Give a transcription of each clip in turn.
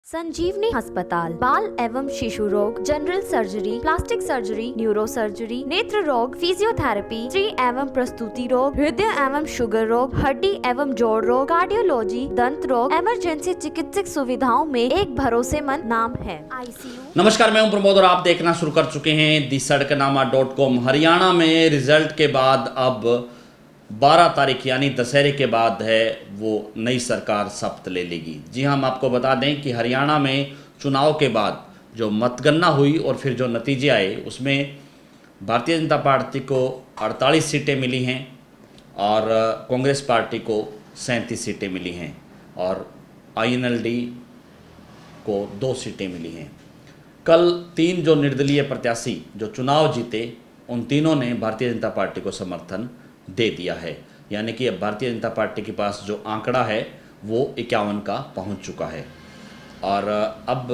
संजीवनी अस्पताल बाल एवं शिशु रोग, general surgery, plastic surgery, neuro surgery, नेत्र रोग, फिजियोथेरेपी, स्त्री एवं प्रसूति रोग, हृदय एवं शुगर रोग, हड्डी एवं जोड़ रोग, कार्डियोलॉजी, दंत रोग, इमरजेंसी चिकित्सक सुविधाओं में एक भरोसेमंद नाम है। ICU। नमस्कार, मैं हूं प्रमोद और आप देखना शुरू कर चुके हैं दी-सड़कनामा.com। हरियाणा में रिजल्ट के बाद अब 12 तारीख यानी दशहरे के बाद है वो नई सरकार शपथ ले लेगी। जी हम आपको बता दें कि हरियाणा में चुनाव के बाद जो मतगणना हुई और फिर जो नतीजे आए उसमें भारतीय जनता पार्टी को 48 सीटें मिली हैं और कांग्रेस पार्टी को 37 सीटें मिली हैं और INLD को 2 सीटें मिली हैं। कल 3 जो निर्दलीय प्रत्याशी जो चुनाव जीते उन तीनों ने भारतीय जनता पार्टी को समर्थन दे दिया है, यानी कि अब भारतीय जनता पार्टी के पास जो आंकड़ा है वो 51 का पहुंच चुका है। और अब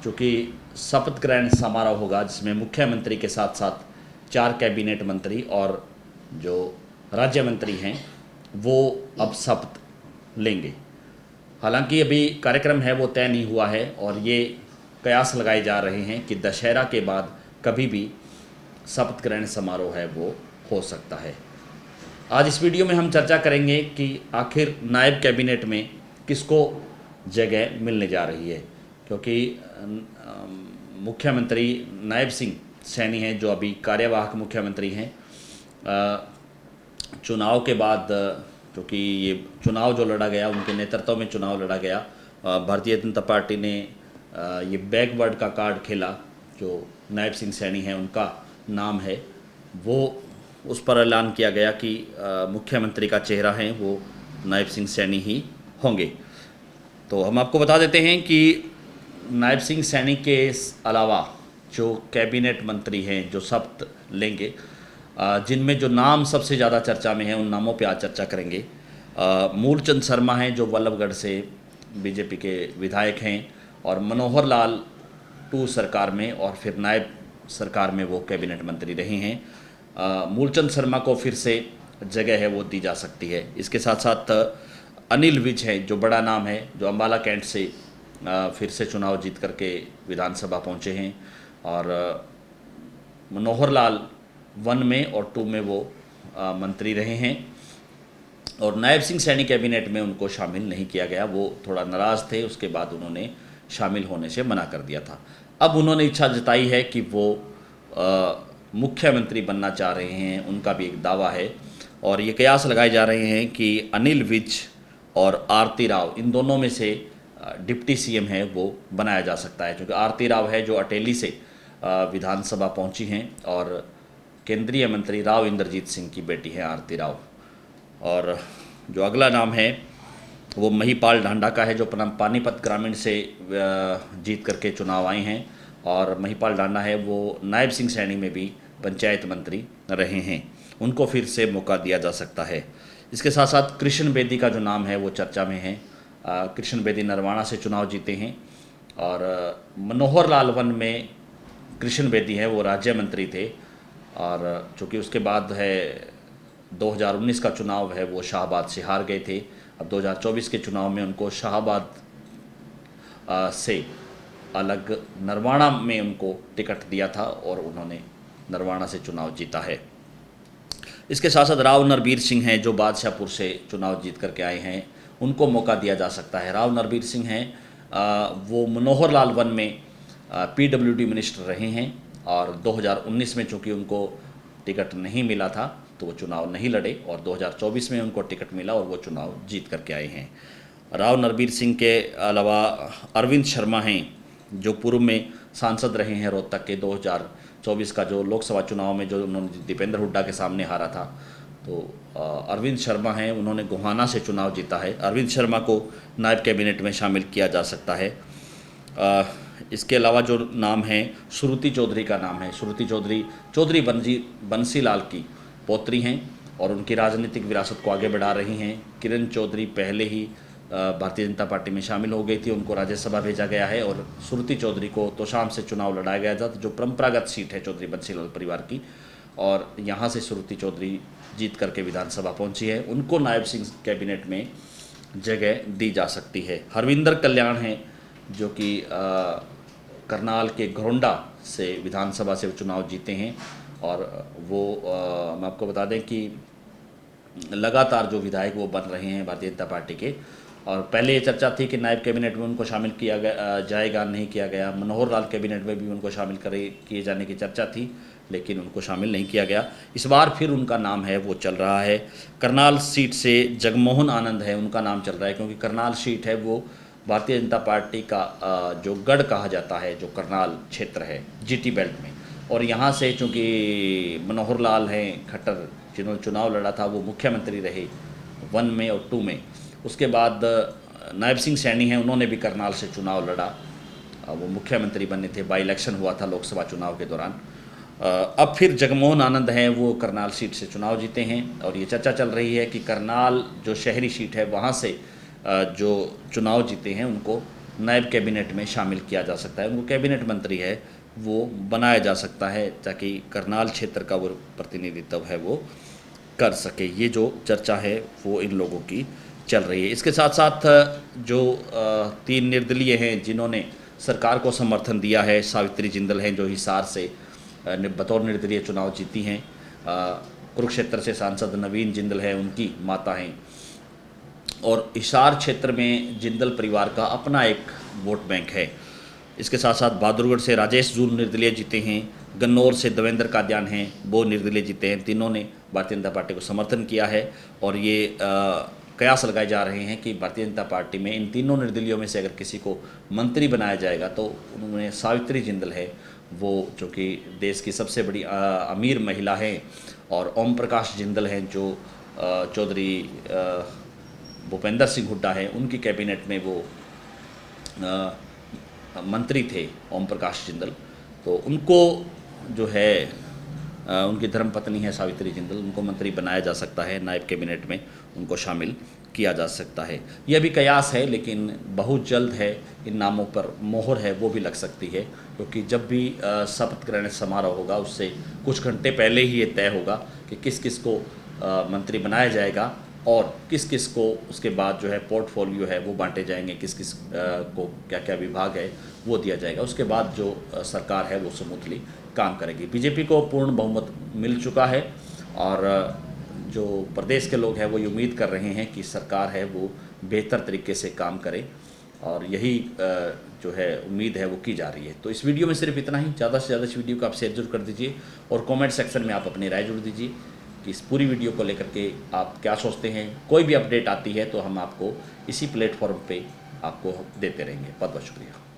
चूँकि शपथ ग्रहण समारोह होगा जिसमें मुख्यमंत्री के साथ साथ 4 कैबिनेट मंत्री और जो राज्य मंत्री हैं वो अब शपथ लेंगे। हालांकि अभी कार्यक्रम है वो तय नहीं हुआ है और ये कयास लगाए जा रहे हैं कि दशहरा के बाद कभी भी शपथ ग्रहण समारोह है वो हो सकता है। आज इस वीडियो में हम चर्चा करेंगे कि आखिर नायब कैबिनेट में किसको जगह मिलने जा रही है, क्योंकि मुख्यमंत्री नायब सिंह सैनी हैं जो अभी कार्यवाहक मुख्यमंत्री हैं। चुनाव के बाद क्योंकि ये चुनाव जो लड़ा गया उनके नेतृत्व में चुनाव लड़ा गया, भारतीय जनता पार्टी ने ये बैकवर्ड का कार्ड खेला जो नायब सिंह सैनी हैं उनका नाम है, वो उस पर ऐलान किया गया कि मुख्यमंत्री का चेहरा है वो नायब सिंह सैनी ही होंगे। तो हम आपको बता देते हैं कि नायब सिंह सैनी के अलावा जो कैबिनेट मंत्री हैं जो शपथ लेंगे, जिनमें जो नाम सबसे ज़्यादा चर्चा में हैं उन नामों पे आज चर्चा करेंगे। मूलचंद शर्मा हैं जो बल्लभगढ़ से बीजेपी के विधायक हैं और मनोहर लाल 2 सरकार में और फिर नायब सरकार में वो कैबिनेट मंत्री रहे हैं। मूलचंद शर्मा को फिर से जगह है वो दी जा सकती है। इसके साथ साथ अनिल विज हैं जो बड़ा नाम है, जो अंबाला कैंट से फिर से चुनाव जीत करके विधानसभा पहुंचे हैं और मनोहर लाल 1 में और 2 में वो मंत्री रहे हैं और नायब सिंह सैनी कैबिनेट में उनको शामिल नहीं किया गया। वो थोड़ा नाराज़ थे, उसके बाद उन्होंने शामिल होने से मना कर दिया था। अब उन्होंने इच्छा जताई है कि वो मुख्यमंत्री बनना चाह रहे हैं, उनका भी एक दावा है और ये कयास लगाए जा रहे हैं कि अनिल विज और आरती राव इन दोनों में से डिप्टी CM है वो बनाया जा सकता है, क्योंकि आरती राव है जो अटेली से विधानसभा पहुंची हैं और केंद्रीय मंत्री राव इंद्रजीत सिंह की बेटी है आरती राव। और जो अगला नाम है वो महिपाल ढांडा का है जो पानीपत ग्रामीण से जीत करके चुनाव आए हैं और महिपाल ढांडा है वो नायब सिंह सैनी में भी पंचायत मंत्री रहे हैं, उनको फिर से मौका दिया जा सकता है। इसके साथ साथ कृष्ण बेदी का जो नाम है वो चर्चा में है। कृष्ण बेदी नरवाना से चुनाव जीते हैं और मनोहर लाल 1 में कृष्ण बेदी है वो राज्य मंत्री थे और चूँकि उसके बाद है 2019 का चुनाव है वो शाहबाद से हार गए थे। अब 2024 के चुनाव में उनको शाहबाद से अलग नरवाना में उनको टिकट दिया था और उन्होंने नरवाना से चुनाव जीता है। इसके साथ साथ राव नरबीर सिंह हैं जो बादशाहपुर से चुनाव जीत करके आए हैं, उनको मौका दिया जा सकता है। राव नरबीर सिंह हैं वो मनोहर लाल 1 में PWD मिनिस्टर रहे हैं और 2019 में चूँकि उनको टिकट नहीं मिला था तो वो चुनाव नहीं लड़े और 2024 में उनको टिकट मिला और वो चुनाव जीत करके आए हैं। राव नरबीर सिंह के अलावा अरविंद शर्मा हैं जो पूर्व में सांसद रहे हैं रोहतक के। 2024 का जो लोकसभा चुनाव में जो उन्होंने दीपेंद्र हुड्डा के सामने हारा था, तो अरविंद शर्मा हैं उन्होंने गोहाना से चुनाव जीता है। अरविंद शर्मा को नायब कैबिनेट में शामिल किया जा सकता है। इसके अलावा जो नाम है श्रुति चौधरी का नाम है। श्रुति चौधरी बंसी लाल की पौत्री हैं और उनकी राजनीतिक विरासत को आगे बढ़ा रही हैं। किरण चौधरी पहले ही भारतीय जनता पार्टी में शामिल हो गई थी, उनको राज्यसभा भेजा गया है और श्रुति चौधरी को तोशाम से चुनाव लड़ाया गया था जो परंपरागत सीट है चौधरी बंसीलाल परिवार की, और यहाँ से श्रुति चौधरी जीत करके विधानसभा पहुंची है। उनको नायब सिंह कैबिनेट में जगह दी जा सकती है। हरविंदर कल्याण हैं जो कि करनाल के घरोंडा से विधानसभा से चुनाव जीते हैं। और वो हम आपको बता दें कि लगातार जो विधायक वो बन रहे हैं भारतीय जनता पार्टी के। और पहले ये चर्चा थी कि नायब कैबिनेट में उनको शामिल किया जाएगा, नहीं किया गया। मनोहर लाल कैबिनेट में भी उनको शामिल किए जाने की चर्चा थी, लेकिन उनको शामिल नहीं किया गया। इस बार फिर उनका नाम है वो चल रहा है। करनाल सीट से जगमोहन आनंद है, उनका नाम चल रहा है, क्योंकि करनाल सीट है वो भारतीय जनता पार्टी का जो गढ़ कहा जाता है, जो करनाल क्षेत्र है जीटी बेल्ट में। और यहाँ से चूँकि मनोहर लाल हैं खट्टर, जिन्होंने चुनाव लड़ा था, वो मुख्यमंत्री रहे 1 में और 2 में। उसके बाद नायब सिंह सैनी हैं, उन्होंने भी करनाल से चुनाव लड़ा, वो मुख्यमंत्री बने थे, बाई इलेक्शन हुआ था लोकसभा चुनाव के दौरान। अब फिर जगमोहन आनंद हैं, वो करनाल सीट से चुनाव जीते हैं। और ये चर्चा चल रही है कि करनाल जो शहरी सीट है वहाँ से जो चुनाव जीते हैं उनको नायब कैबिनेट में शामिल किया जा सकता है, उनको कैबिनेट मंत्री है वो बनाया जा सकता है, ताकि करनाल क्षेत्र का वो प्रतिनिधित्व है वो कर सके। ये जो चर्चा है वो इन लोगों की चल रही है। इसके साथ साथ जो 3 निर्दलीय हैं जिन्होंने सरकार को समर्थन दिया है, सावित्री जिंदल हैं जो हिसार से बतौर निर्दलीय चुनाव जीती हैं, कुरुक्षेत्र से सांसद नवीन जिंदल है, उनकी माता हैं। और हिसार क्षेत्र में जिंदल परिवार का अपना एक वोट बैंक है। इसके साथ साथ बहादुरगढ़ से राजेश जून निर्दलीय जीते हैं, गन्नौर से देवेंद्र कादियान हैं, वो निर्दलीय जीते हैं। तीनों ने भारतीय जनता पार्टी को समर्थन किया है। और ये कयास लगाए जा रहे हैं कि भारतीय जनता पार्टी में इन तीनों निर्दलियों में से अगर किसी को मंत्री बनाया जाएगा तो उन्होंने सावित्री जिंदल है वो, जो कि देश की सबसे बड़ी अमीर महिला हैं, और ओम प्रकाश जिंदल हैं जो चौधरी भूपेंद्र सिंह हुड्डा है, उनकी कैबिनेट में वो मंत्री थे ओम प्रकाश जिंदल। तो उनको जो है उनकी धर्मपत्नी है सावित्री जिंदल, उनको मंत्री बनाया जा सकता है, नायब कैबिनेट में उनको शामिल किया जा सकता है। यह भी कयास है, लेकिन बहुत जल्द है इन नामों पर मोहर है वो भी लग सकती है, क्योंकि जब भी शपथ ग्रहण समारोह होगा उससे कुछ घंटे पहले ही ये तय होगा कि किस किस को मंत्री बनाया जाएगा और किस किस को उसके बाद जो है पोर्टफोलियो है वो बांटे जाएंगे, किस किस को क्या क्या विभाग है वो दिया जाएगा। उसके बाद जो सरकार है वो स्मूथली काम करेगी। बीजेपी को पूर्ण बहुमत मिल चुका है और जो प्रदेश के लोग हैं वो ये उम्मीद कर रहे हैं कि सरकार है वो बेहतर तरीके से काम करे, और यही जो है उम्मीद है वो की जा रही है। तो इस वीडियो में सिर्फ इतना ही। ज़्यादा से ज़्यादा इस वीडियो को आप शेयर जरूर कर दीजिए और कमेंट सेक्शन में आप अपनी राय जरूर दीजिए कि इस पूरी वीडियो को लेकर के आप क्या सोचते हैं। कोई भी अपडेट आती है तो हम आपको इसी प्लेटफॉर्म पे आपको देते रहेंगे। बहुत बहुत शुक्रिया।